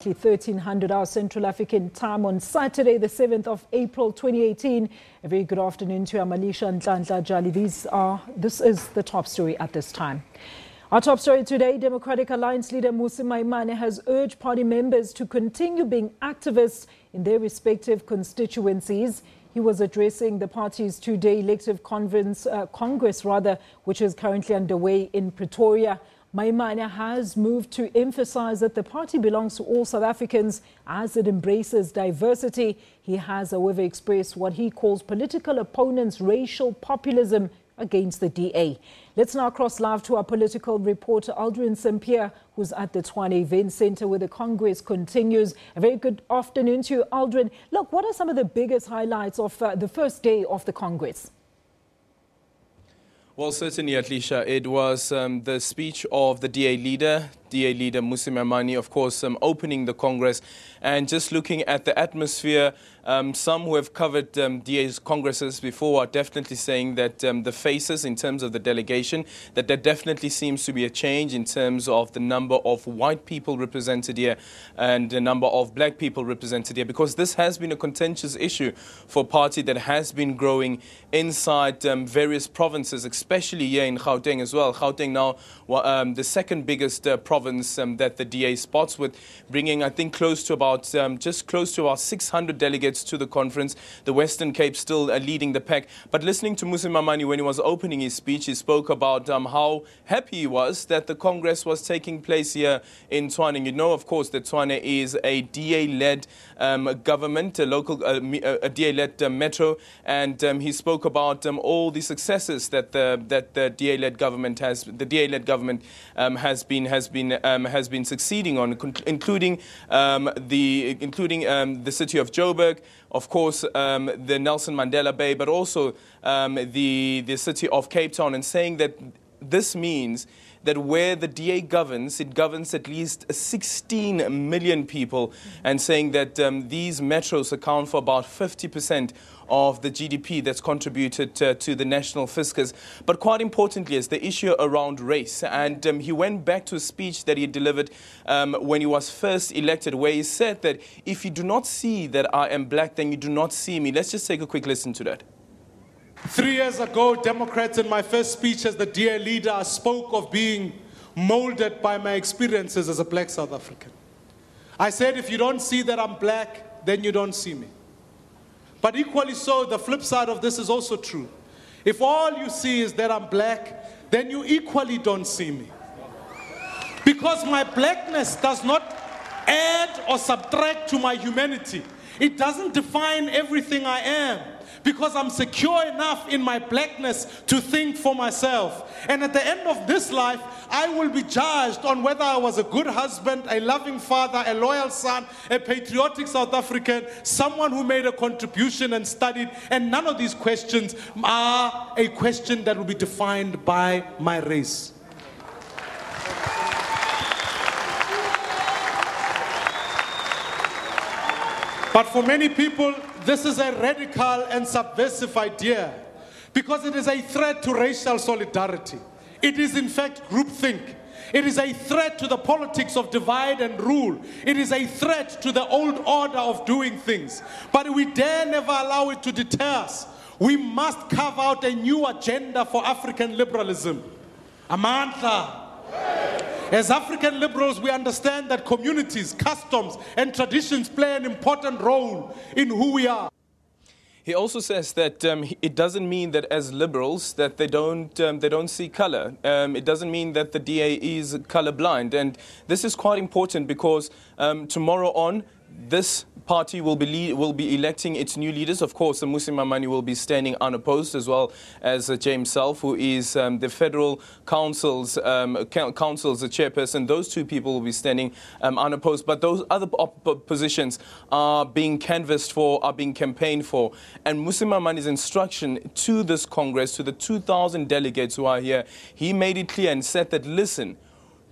1300 hours Central African time on Saturday, the 7th of April 2018. A very good afternoon to Amalisha and Nhlanhla Jali. This is the top story at this time. Our top story today, Democratic Alliance leader Mmusi Maimane has urged party members to continue being activists in their respective constituencies. He was addressing the party's two-day elective congress, which is currently underway in Pretoria. Maimane has moved to emphasize that the party belongs to all South Africans as it embraces diversity. He has, however, expressed what he calls political opponents' racial populism against the DA. Let's now cross live to our political reporter, Aldrin Sampear, who's at the TSHWANE Events Centre where the Congress continues. A very good afternoon to you, Aldrin. Look, what are some of the biggest highlights of the first day of the Congress? Well, certainly, Atlisha, it was the speech of the DA leader Mmusi Maimane, of course, opening the Congress. And just looking at the atmosphere, some who have covered DA's congresses before are definitely saying that the faces in terms of the delegation, that there definitely seems to be a change in terms of the number of white people represented here and the number of black people represented here, because this has been a contentious issue for a party that has been growing inside various provinces, especially here in Gauteng as well. Gauteng now the second biggest province that the DA spots, with bringing, I think, just close to about 600 delegates to the conference. The Western Cape still leading the pack. But listening to Mmusi Maimane when he was opening his speech, he spoke about how happy he was that the Congress was taking place here in Tshwane. You know, of course, that Tshwane is a DA-led government, a DA-led metro, and he spoke about all the successes that the DA-led government has been succeeding on, including the city of Joburg, of course, the Nelson Mandela Bay, but also the city of Cape Town, and saying that this means that where the DA governs, it governs at least 16 million people, and saying that these metros account for about 50% of the GDP that's contributed to the national fiscus. But quite importantly is the issue around race. And he went back to a speech that he delivered when he was first elected, where he said that if you do not see that I am black, then you do not see me. Let's just take a quick listen to that. 3 years ago, Democrats, in my first speech as the DA leader, I spoke of being molded by my experiences as a black South African. I said, if you don't see that I'm black, then you don't see me. But equally so, the flip side of this is also true. If all you see is that I'm black, then you equally don't see me. Because my blackness does not add or subtract to my humanity. It doesn't define everything I am, because I'm secure enough in my blackness to think for myself. And at the end of this life, I will be judged on whether I was a good husband, a loving father, a loyal son, a patriotic South African, someone who made a contribution and studied. And none of these questions are a question that will be defined by my race. But for many people, this is a radical and subversive idea, because it is a threat to racial solidarity. It is, in fact, groupthink. It is a threat to the politics of divide and rule. It is a threat to the old order of doing things. But we dare never allow it to deter us. We must carve out a new agenda for African liberalism. Amandla. As African liberals, we understand that communities, customs, and traditions play an important role in who we are. He also says that it doesn't mean that as liberals that they don't see color. It doesn't mean that the DA is colorblind, and this is quite important because tomorrow on, this party will be electing its new leaders. Of course, Mmusi Maimane will be standing unopposed, as well as Jay himself, who is the Federal Council's chairperson. Those two people will be standing unopposed. But those other positions are being canvassed for, are being campaigned for. And Mmusi Maimane's instruction to this Congress, to the 2,000 delegates who are here, he made it clear and said that, listen,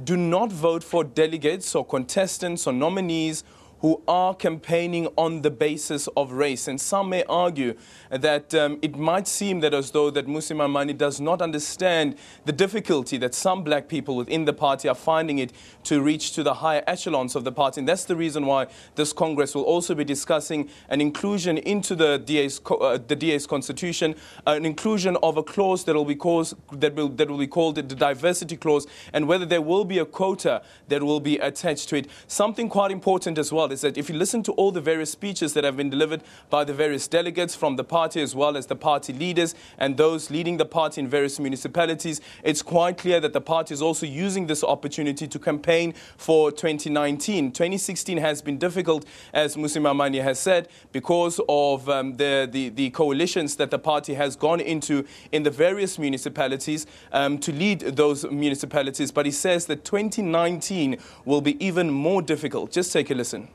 do not vote for delegates or contestants or nominees who are campaigning on the basis of race. And some may argue that it might seem that as though that Mmusi Maimane does not understand the difficulty that some black people within the party are finding it to reach to the higher echelons of the party. And that's the reason why this Congress will also be discussing an inclusion into the DA's constitution, an inclusion of a clause that will be called the diversity clause, and whether there will be a quota that will be attached to it. Something quite important as well is that if you listen to all the various speeches that have been delivered by the various delegates from the party as well as the party leaders and those leading the party in various municipalities, it's quite clear that the party is also using this opportunity to campaign for 2019. 2016 has been difficult, as Mmusi Maimane has said, because of the coalitions that the party has gone into in the various municipalities to lead those municipalities. But he says that 2019 will be even more difficult. Just take a listen.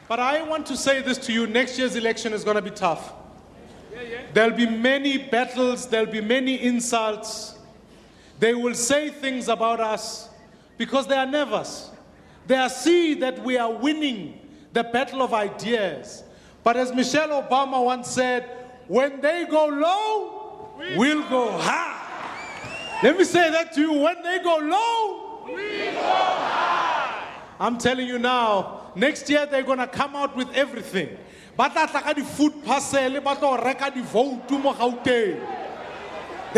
But I want to say this to you, next year's election is going to be tough. There'll be many battles, there'll be many insults. They will say things about us because they are nervous. They see that we are winning the battle of ideas. But as Michelle Obama once said, when they go low, we'll go high. Let me say that to you, when they go low, we go high. I'm telling you now, next year they're going to come out with everything. They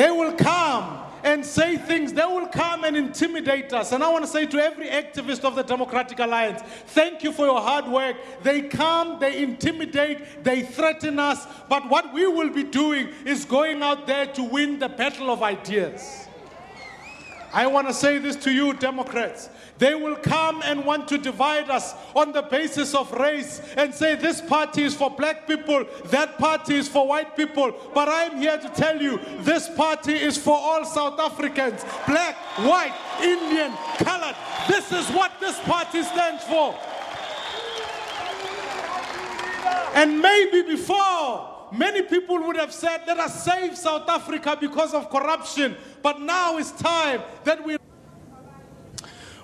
will come and say things. They will come and intimidate us. And I want to say to every activist of the Democratic Alliance, thank you for your hard work. They come, they intimidate, they threaten us. But what we will be doing is going out there to win the battle of ideas. I want to say this to you, Democrats. They will come and want to divide us on the basis of race and say this party is for black people, that party is for white people. But I'm here to tell you, this party is for all South Africans, black, white, Indian, colored. This is what this party stands for. And maybe before, many people would have said, let us save South Africa because of corruption. But now it's time that we...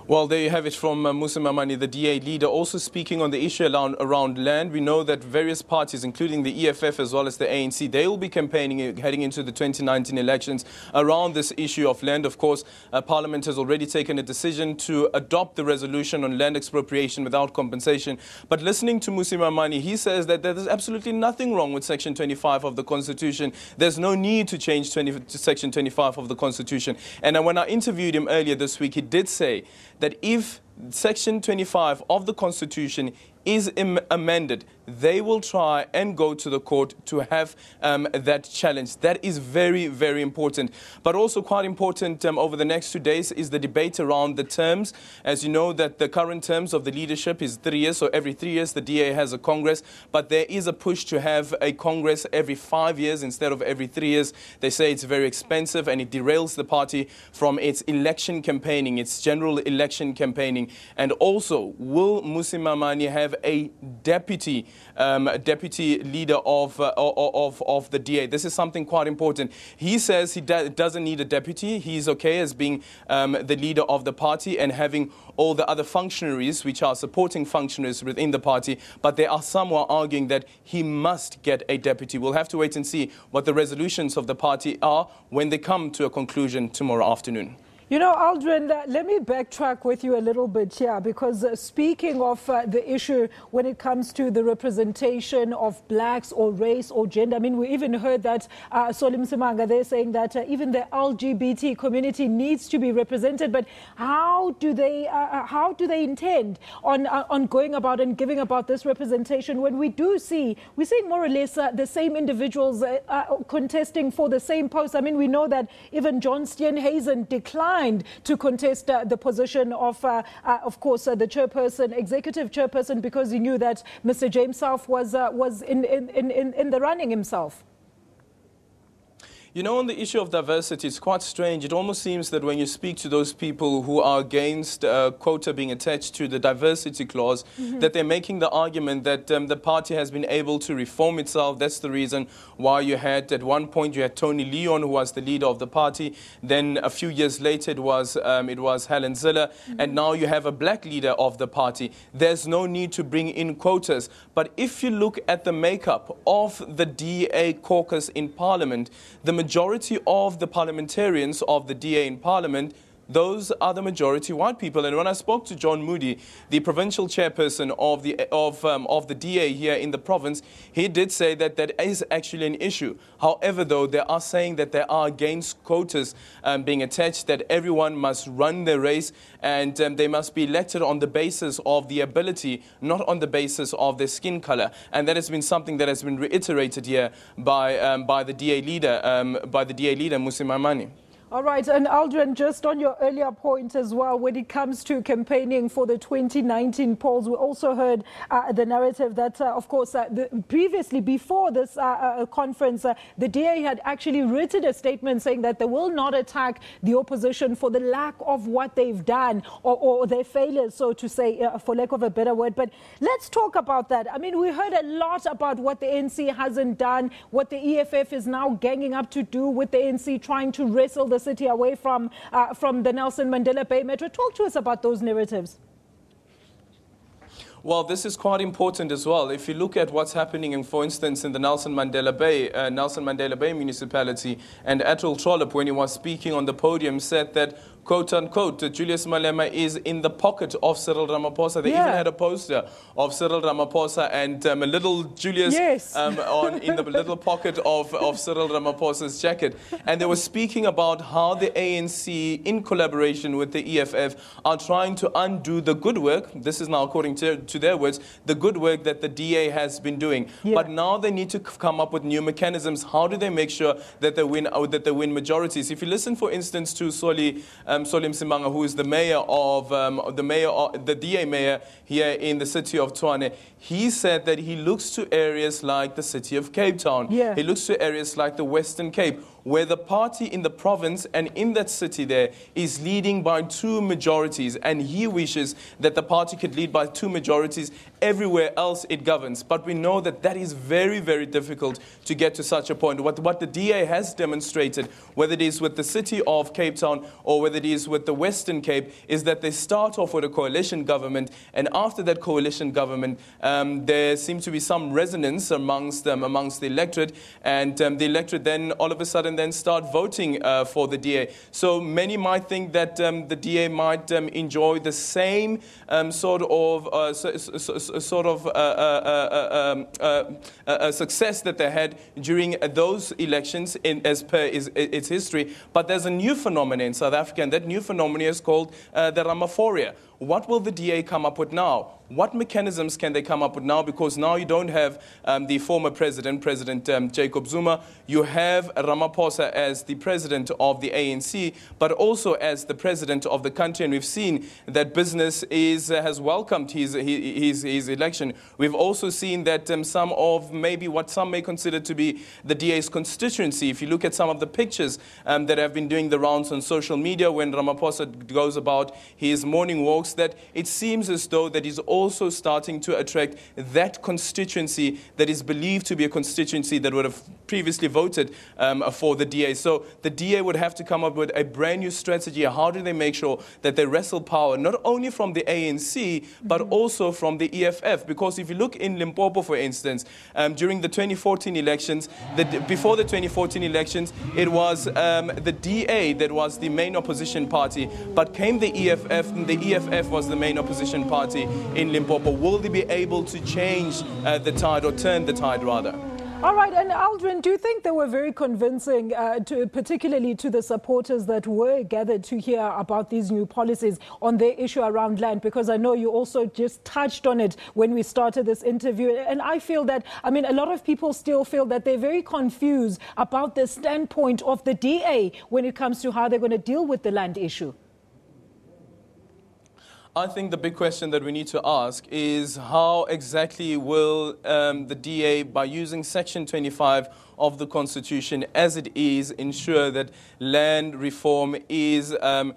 Well, there you have it from Mmusi Maimane, the DA leader, also speaking on the issue around land. We know that various parties, including the EFF as well as the ANC, they will be campaigning heading into the 2019 elections around this issue of land. Of course, Parliament has already taken a decision to adopt the resolution on land expropriation without compensation. But listening to Mmusi Maimane, he says that there is absolutely nothing wrong with Section 25 of the Constitution. There's no need to change Section 25 of the Constitution. And when I interviewed him earlier this week, he did say that if Section 25 of the Constitution is amended, they will try and go to the court to have that challenge. That is very, very important. But also quite important over the next 2 days is the debate around the terms. As you know, that the current terms of the leadership is 3 years, so every 3 years the DA has a Congress. But there is a push to have a Congress every 5 years instead of every 3 years. They say it's very expensive and it derails the party from its election campaigning, its general election campaigning. And also, will Mmusi Maimane have a deputy leader of the DA? This is something quite important. He says he doesn't need a deputy. He's okay as being the leader of the party and having all the other functionaries, which are supporting functionaries within the party. But there are some who are arguing that he must get a deputy. We'll have to wait and see what the resolutions of the party are when they come to a conclusion tomorrow afternoon. You know, Aldrin, let me backtrack with you a little bit here, because speaking of the issue when it comes to the representation of blacks or race or gender, I mean, we even heard that Solim Simanga, they're saying that even the LGBT community needs to be represented. But how do they intend on going about and giving about this representation when we're seeing more or less the same individuals contesting for the same post? I mean, we know that even John Steenhuisen declined to contest the position of course, the chairperson, executive chairperson, because he knew that Mr. James South was in the running himself. You know, on the issue of diversity, it's quite strange. It almost seems that when you speak to those people who are against quota being attached to the diversity clause, that they're making the argument that the party has been able to reform itself. That's the reason why you had, at one point, you had Tony Leon, who was the leader of the party. Then a few years later, it was Helen Zille. And now you have a black leader of the party. There's no need to bring in quotas. But if you look at the makeup of the DA caucus in Parliament, the majority of the parliamentarians of the DA in Parliament, those are the majority white people. And when I spoke to John Moody, the provincial chairperson of the DA here in the province, he did say that that is actually an issue. However, though, they are saying that they are against quotas being attached, that everyone must run their race and they must be elected on the basis of the ability, not on the basis of their skin color. And that has been something that has been reiterated here by the DA leader, Mmusi Maimane. All right, and Aldrin, just on your earlier point as well, when it comes to campaigning for the 2019 polls, we also heard the narrative that, of course, previously, before this conference, the DA had actually written a statement saying that they will not attack the opposition for the lack of what they've done or their failures, so to say, for lack of a better word. But let's talk about that. I mean, we heard a lot about what the ANC hasn't done, what the EFF is now ganging up to do with the ANC, trying to wrestle the city away from the Nelson Mandela Bay Metro. Talk to us about those narratives. Well, this is quite important as well. If you look at what's happening, for instance, in the Nelson Mandela Bay municipality, and Atul Trollip, when he was speaking on the podium, said that, quote unquote, Julius Malema is in the pocket of Cyril Ramaphosa. They even had a poster of Cyril Ramaphosa and a little Julius in the little pocket of Cyril Ramaphosa's jacket. And they were speaking about how the ANC, in collaboration with the EFF, are trying to undo the good work. This is now according to their words, the good work that the DA has been doing. But now they need to come up with new mechanisms. How do they make sure that they win majorities? If you listen, for instance, to Solim Simanga, who is the mayor of the DA mayor here in the city of Tshwane, he said that he looks to areas like the city of Cape Town. He looks to areas like the Western Cape, where the party in the province and in that city there is leading by 2 majorities, and he wishes that the party could lead by 2 majorities everywhere else it governs. But we know that that is very, very difficult to get to such a point. What the DA has demonstrated, whether it is with the city of Cape Town or whether it is with the Western Cape, is that they start off with a coalition government, and after that coalition government, there seems to be some resonance amongst the electorate, and the electorate then all of a sudden then start voting for the DA. So many might think that the DA might enjoy the same sort of success that they had during those elections as per its history. But there's a new phenomenon in South Africa, and that new phenomenon is called the Ramaphoria. What will the DA come up with now? What mechanisms can they come up with now? Because now you don't have the former President Jacob Zuma. You have Ramaphosa as the president of the ANC, but also as the president of the country. And we've seen that business has welcomed his election. We've also seen that some of maybe what some may consider to be the DA's constituency, if you look at some of the pictures that have been doing the rounds on social media when Ramaphosa goes about his morning walks, that it seems as though that he's also starting to attract that constituency that is believed to be a constituency that would have previously voted for the DA. So the DA would have to come up with a brand new strategy. How do they make sure that they wrestle power, not only from the ANC, but also from the EFF? Because if you look in Limpopo, for instance, during the 2014 elections, before the 2014 elections, it was the DA that was the main opposition party, but came the EFF, and the EFF was the main opposition party in Limpopo. Will they be able to change the tide, or turn the tide rather? All right, and Aldrin, do you think they were very convincing, particularly to the supporters that were gathered to hear about these new policies on their issue around land? Because I know you also just touched on it when we started this interview. And I feel that, I mean, a lot of people still feel that they're very confused about the standpoint of the DA when it comes to how they're going to deal with the land issue. I think the big question that we need to ask is how exactly will the DA, by using Section 25 of the Constitution as it is, ensure that land reform is that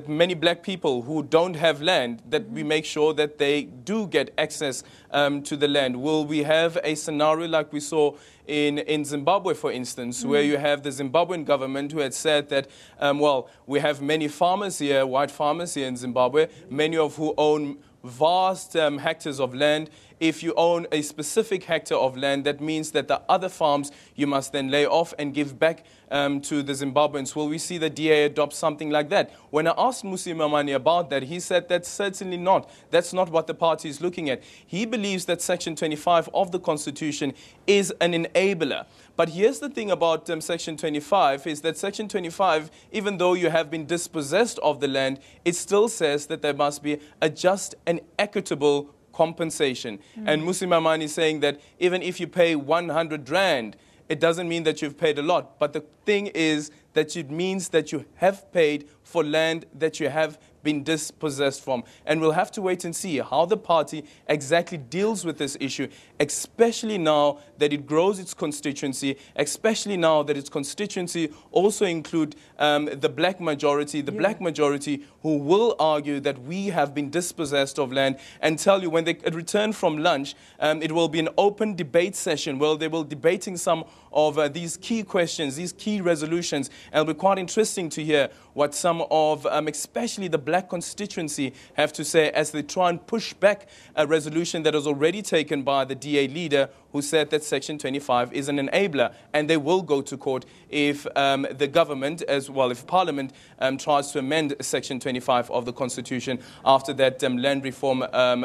many black people who don't have land, that we make sure that they do get access to the land. Will we have a scenario like we saw in Zimbabwe, for instance, where you have the Zimbabwean government who had said that, well, we have many farmers here, white farmers here in Zimbabwe, many of who own vast hectares of land. If you own a specific hectare of land, that means that the other farms you must then lay off and give back to the Zimbabweans. Will we see the DA adopt something like that? When I asked Mmusi Maimane about that, he said that's certainly not. That's not what the party is looking at. He believes that Section 25 of the Constitution is an enabler. But here's the thing about Section 25 is that Section 25, even though you have been dispossessed of the land, it still says that there must be a just and equitable compensation. And Mmusi Maimane is saying that even if you pay 100 rand, it doesn't mean that you've paid a lot. But the thing is that it means that you have paid for land that you have been dispossessed from. And we'll have to wait and see how the party exactly deals with this issue, especially now that it grows its constituency, especially now that its constituency also include the black majority, black majority who will argue that we have been dispossessed of land, and tell you when they return from lunch, it will be an open debate session where they will be debating some of these key questions, these key resolutions. And it'll be quite interesting to hear what some of, especially the black constituency, have to say as they try and push back a resolution that was already taken by the DA leader, who said that Section 25 is an enabler, and they will go to court if the government, as well, if Parliament tries to amend Section 25 of the Constitution after that land reform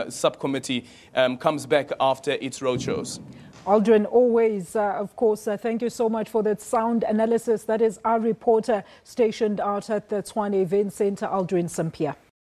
subcommittee comes back after its roadshows. Aldrin, always, of course, thank you so much for that sound analysis. That is our reporter stationed out at the TSHWANE Events Centre, Aldrin Sampear.